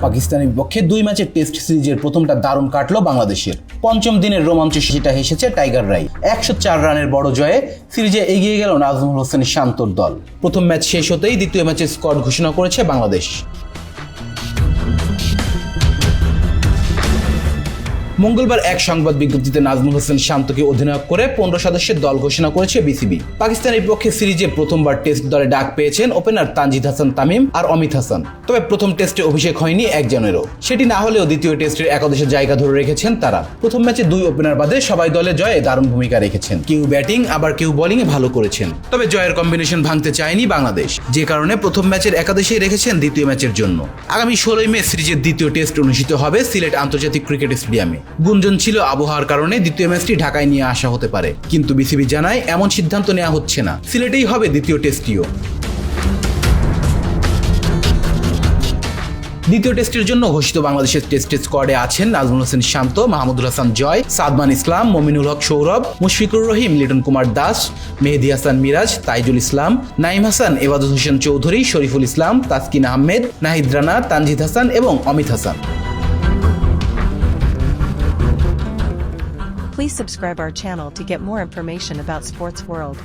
পাকিস্তানের বিপক্ষে 2 ম্যাচের টেস্ট সিরিজের প্রথমটা দারুণ কাটলো বাংলাদেশের। পঞ্চম দিনের রোমাঞ্চে সেটা হেসেছে টাইগাররাই। 104 রানের বড় জয়ে সিরিজে এগিয়ে গেল নাজমুল হোসেন শান্তর দল। প্রথম ম্যাচ শেষ হতেই দ্বিতীয় ম্যাচের স্কোয়াড ঘোষণা করেছে বাংলাদেশ। মঙ্গলবার এক সংবাদ বিজ্ঞপ্তিতে নাজমুল হোসেন শান্তকে অধিনায়ক করে 15 সদস্যের দল ঘোষণা করেছে বিসিবি। পাকিস্তানের বিপক্ষে সিরিজে প্রথমবার টেস্ট দলে ডাক পেয়েছেন ওপেনার তানজিদ হাসান তামিম আর অমিত হাসান। তবে প্রথম টেস্টে অভিষেক হয়নি একজনেরও। সেটি না হলেও দ্বিতীয় টেস্টের একাদশে জায়গা ধরে রেখেছেন তারা। প্রথম ম্যাচে 2 ওপেনার বাদে সবাই দলে জয়ে দারুণ ভূমিকা রেখেছেন। কেউ ব্যাটিং আবার কেউ বোলিংয়ে ভালো করেছেন। তবে জয়ের কম্বিনেশন ভাঙতে চায়নি বাংলাদেশ, যে কারণে প্রথম ম্যাচের একাদশেই রেখেছেন দ্বিতীয় ম্যাচের জন্য। আগামী 16 মে সিরিজের দ্বিতীয় টেস্ট অনুষ্ঠিত হবে সিলেট আন্তর্জাতিক ক্রিকেট স্টেডিয়ামে। গুঞ্জন ছিল আবহাওয়ার কারণে দ্বিতীয় ম্যাচটি ঢাকায় নিয়ে আসা হতে পারে, কিন্তু বিসিবি জানায় এমন সিদ্ধান্ত নেওয়া হচ্ছে না। সিলেটেই হবে দ্বিতীয় টেস্টটিও। দ্বিতীয় টেস্টের জন্য ঘোষিত বাংলাদেশের টেস্টের স্কোয়াডে আছেন নাজমুল হোসেন শান্ত, মাহমুদুল হাসান জয়, সাদমান ইসলাম, মমিনুল হক সৌরভ, মুশফিকুর রহিম, লিটন কুমার দাস, মেহেদী হাসান মিরাজ, তাইজুল ইসলাম, নাইম হাসান, এবাদত হোসেন চৌধুরী, শরীফুল ইসলাম, তাসকিন আহমেদ, নাহিদ রানা, তানজিদ হাসান এবং Amit Hasan. Please subscribe our channel to get more information about Sports World.